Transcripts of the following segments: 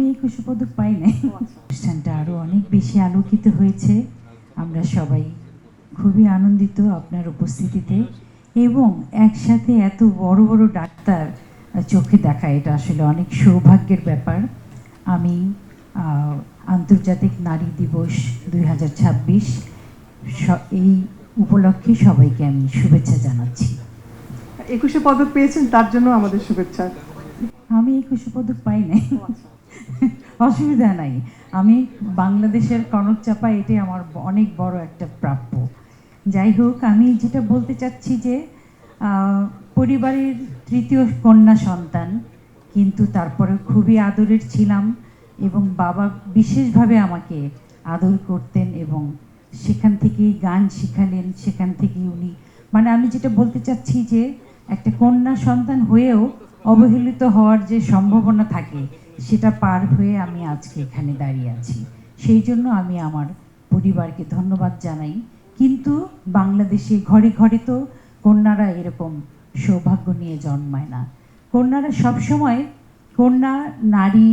আমি 21 পদক পাই নাই। অনুষ্ঠানটা আরও অনেক বেশি আলোকিত হয়েছে। আমরা সবাই খুবই আনন্দিত আপনার উপস্থিতিতে, এবং একসাথে এত বড় বড় ডাক্তার চোখে দেখা, এটা আসলে অনেক সৌভাগ্যের ব্যাপার। আমি আন্তর্জাতিক নারী দিবস 2026 এই উপলক্ষে সবাইকে আমি শুভেচ্ছা জানাচ্ছি। 21 পদক পেয়েছেন, তার জন্য আমাদের শুভেচ্ছা। আমি 21 পদক পাই নাই, অসুবিধা নাই। আমি বাংলাদেশের কনক চাপা, এটাই আমার অনেক বড় একটা প্রাপ্য। যাই হোক, আমি যেটা বলতে চাচ্ছি যে পরিবারের তৃতীয় কন্যা সন্তান, কিন্তু তারপরে খুবই আদরের ছিলাম, এবং বাবা বিশেষভাবে আমাকে আদর করতেন, এবং সেখান থেকেই গান শিখালেন। সেখান থেকেই উনি, মানে আমি যেটা বলতে চাচ্ছি যে একটা কন্যা সন্তান হয়েও অবহেলিত হওয়ার যে সম্ভাবনা থাকে, সেটা পার হয়ে আমি আজকে এখানে দাঁড়িয়ে আছি। সেই জন্য আমি আমার পরিবারকে ধন্যবাদ জানাই। কিন্তু বাংলাদেশে ঘরে ঘরে তো কন্যারা এরকম সৌভাগ্য নিয়ে জন্মায় না। কন্যারা সবসময়, কন্যা নারী,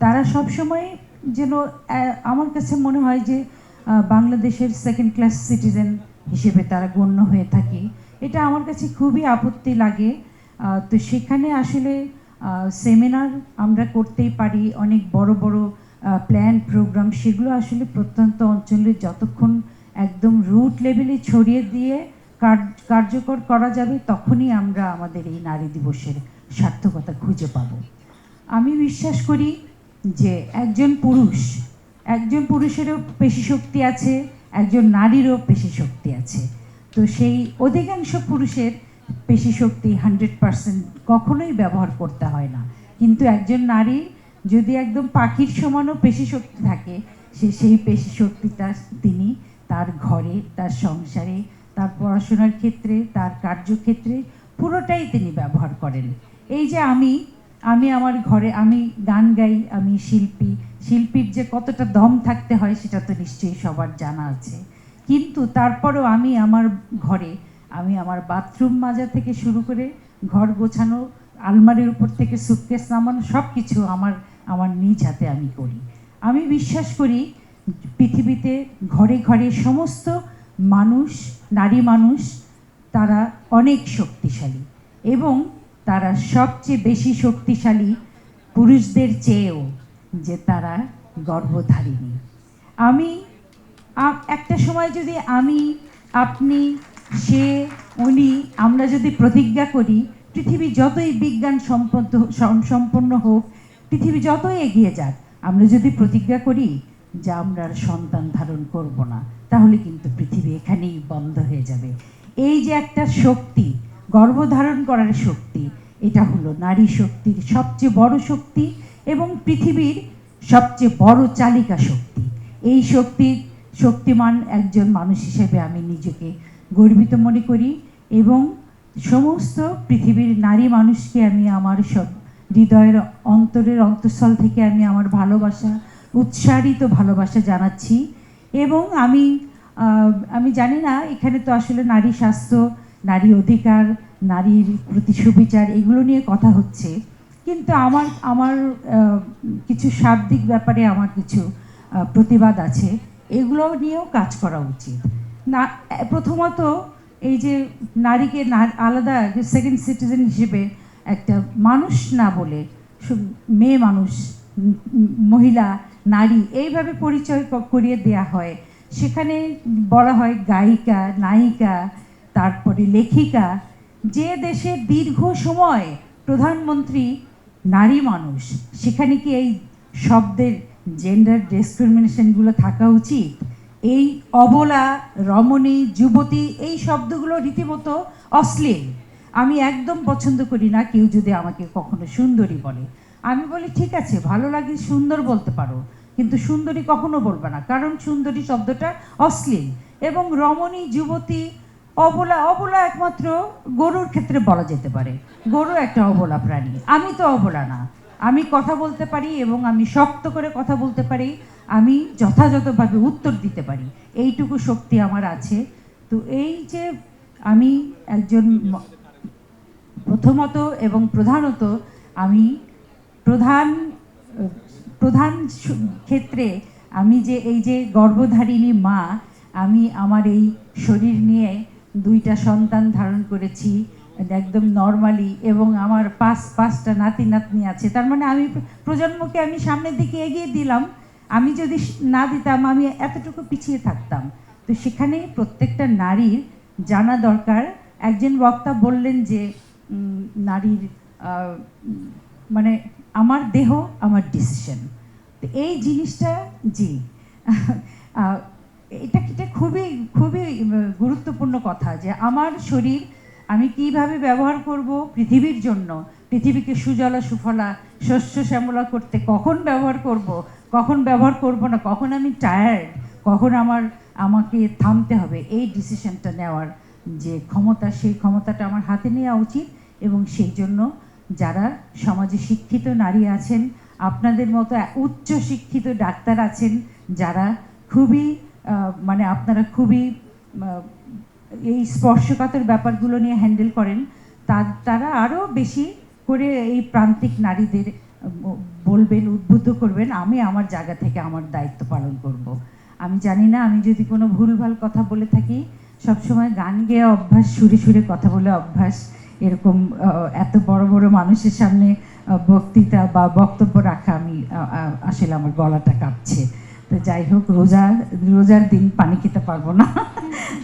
তারা সবসময় যেন আমার কাছে মনে হয় যে বাংলাদেশের সেকেন্ড ক্লাস সিটিজেন হিসেবে তারা গণ্য হয়ে থাকে। এটা আমার কাছে খুবই আপত্তি লাগে। তো সেখানে আসলে সেমিনার আমরা করতেই পারি, অনেক বড় বড় প্ল্যান প্রোগ্রাম, সেগুলো আসলে প্রত্যন্ত অঞ্চলে যতক্ষণ একদম রুট লেভেলে ছড়িয়ে দিয়ে কার্যকর করা যাবে, তখনই আমরা আমাদের এই নারী দিবসের সার্থকতা খুঁজে পাব। আমি বিশ্বাস করি যে একজন পুরুষেরও পেশি শক্তি আছে, একজন নারীরও পেশি শক্তি আছে। তো সেই অধিকাংশ পুরুষের পেশি শক্তি 100% কখনোই ব্যবহার করতে হয় না, কিন্তু একজন নারী যদি একদম পাখির সমানও পেশি শক্তি থাকে, সেই পেশি শক্তিটা তিনি তার ঘরে, তার সংসারে, তার পড়াশোনার ক্ষেত্রে, তার কার্যক্ষেত্রে পুরোটাই তিনি ব্যবহার করেন। এই যে আমি আমার ঘরে আমি গান গাই, আমি শিল্পীর যে কতটা দম থাকতে হয় সেটা তো নিশ্চয়ই সবার জানা আছে। কিন্তু তারপরেও আমি আমার ঘরে, আমি আমার বাথরুম মাজা থেকে শুরু করে ঘর গোছানো, আলমারির উপর থেকে সুটকেস নামানো, সব কিছু আমার নিজ হাতে আমি করি। আমি বিশ্বাস করি পৃথিবীতে ঘরে ঘরে সমস্ত মানুষ, নারী মানুষ, তারা অনেক শক্তিশালী, এবং তারা সবচেয়ে বেশি শক্তিশালী পুরুষদের চেয়েও, যে তারা গর্ভধারিণী। আমি একটা সময় যদি আমি, আপনি, সে, উনি, আমরা যদি প্রতিজ্ঞা করি, পৃথিবী যতই বিজ্ঞান সম্পন্ন হোক, পৃথিবী যতই এগিয়ে যাক, আমরা যদি প্রতিজ্ঞা করি যে আমরা সন্তান ধারণ করব না, তাহলে কিন্তু পৃথিবী এখানেই বন্ধ হয়ে যাবে। এই যে একটা শক্তি, গর্ভধারণ করার শক্তি, এটা হলো নারী শক্তির সবচেয়ে বড় শক্তি, এবং পৃথিবীর সবচেয়ে বড় চালিকা শক্তি। এই শক্তিমান একজন মানুষ হিসেবে আমি নিজেকে গর্বিত মনে করি, এবং সমস্ত পৃথিবীর নারী মানুষকে আমি আমার সব হৃদয়ের অন্তরের অন্তঃস্থল থেকে আমি আমার ভালোবাসা, উৎসারিত ভালোবাসা জানাচ্ছি। এবং আমি জানি না, এখানে তো আসলে নারী স্বাস্থ্য, নারী অধিকার, নারীর প্রতি সুবিচার, এগুলো নিয়ে কথা হচ্ছে, কিন্তু আমার কিছু শাব্দিক ব্যাপারে আমার কিছু প্রতিবাদ আছে। এগুলো নিয়েও কাজ করা উচিত না। প্রথমত, এই যে নারীকে আলাদা সেকেন্ড সিটিজেন হিসেবে একটা মানুষ না বলে মেয়ে মানুষ, মহিলা, নারী এইভাবে পরিচয় করিয়ে দেয়া হয়। সেখানে বলা হয় গায়িকা, নায়িকা, তারপরে লেখিকা। যে দেশে দীর্ঘ সময় প্রধানমন্ত্রী নারী মানুষ, সেখানে কি এই শব্দের জেন্ডার ডিসক্রিমিনেশনগুলো থাকা উচিত? এই অবলা, রমণী, যুবতী, এই শব্দগুলো রীতিমতো অশ্লীল। আমি একদম পছন্দ করি না কেউ যদি আমাকে কখনো সুন্দরী বলে। আমি বলি ঠিক আছে, ভালো লাগে, সুন্দর বলতে পারো, কিন্তু সুন্দরী কখনো বলবে না, কারণ সুন্দরী শব্দটা অশ্লীল। এবং রমণী, যুবতী, অবলা একমাত্র গরুর ক্ষেত্রে বলা যেতে পারে। গরু একটা অবলা প্রাণী, আমি তো অবলা না। আমি কথা বলতে পারি, এবং আমি শক্ত করে কথা বলতে পারি, আমি যথাযথভাবে উত্তর দিতে পারি, এইটুকু শক্তি আমার আছে। তো এই যে আমি একজন, প্রথমত এবং প্রধানত আমি প্রধান ক্ষেত্রে আমি যে এই যে গর্ভধারিণী মা, আমি আমার এই শরীর নিয়ে 2টা সন্তান ধারণ করেছি একদম নর্মালি, এবং আমার পাঁচটা নাতি নাতনি আছে। তার মানে আমি প্রজন্মকে আমি সামনের দিকে এগিয়ে দিলাম। আমি যদি না দিতাম আমি এতটুকু পিছিয়ে থাকতাম। তো সেখানে প্রত্যেকটা নারীর জানা দরকার। একজন বক্তা বললেন যে নারীর মানে আমার দেহ আমার ডিসিশন। তো এই জিনিসটা জি এটা খুবই খুবই গুরুত্বপূর্ণ কথা যে আমার শরীর আমি কিভাবে ব্যবহার করব পৃথিবীর জন্য, পৃথিবীকে সুজলা সুফলা শস্য শ্যামলা করতে কখন ব্যবহার করব, কখন ব্যবহার করব না, কখন আমি টায়ার্ড, কখন আমাকে থামতে হবে, এই ডিসিশনটা নেওয়ার যে ক্ষমতা, সেই ক্ষমতাটা আমার হাতে নেওয়া উচিত। এবং সেই জন্য যারা সমাজে শিক্ষিত নারী আছেন, আপনাদের মতো উচ্চ শিক্ষিত ডাক্তার আছেন, যারা খুবই মানে আপনারা খুবই এই স্পর্শকাতর ব্যাপারগুলো নিয়ে হ্যান্ডেল করেন, তারা আরও বেশি করে এই প্রান্তিক নারীদের বলবেন, উদ্বুদ্ধ করবেন। আমি আমার জায়গা থেকে আমার দায়িত্ব পালন করব। আমি জানি না, আমি যদি কোনো ভুলভাল কথা বলে থাকি, সবসময় গান গেয়ে অভ্যাস, সুরে সুরে কথা বলে অভ্যাস, এরকম এত বড় বড় মানুষের সামনে বক্তৃতা বা বক্তব্য রাখা আমি আসলে আমার গলাটা কাঁপছে। তো যাই হোক, রোজার দিন পানি খেতে পারবো না।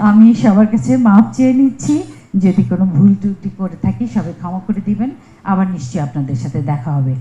আমি সবার কাছে মাপ চেয়ে নিচ্ছি, যদি কোনো ভুল ত্রুটি করে থাকি সবাই ক্ষমা করে দিবেন। আবার নিশ্চয়ই আপনাদের সাথে দেখা হবে।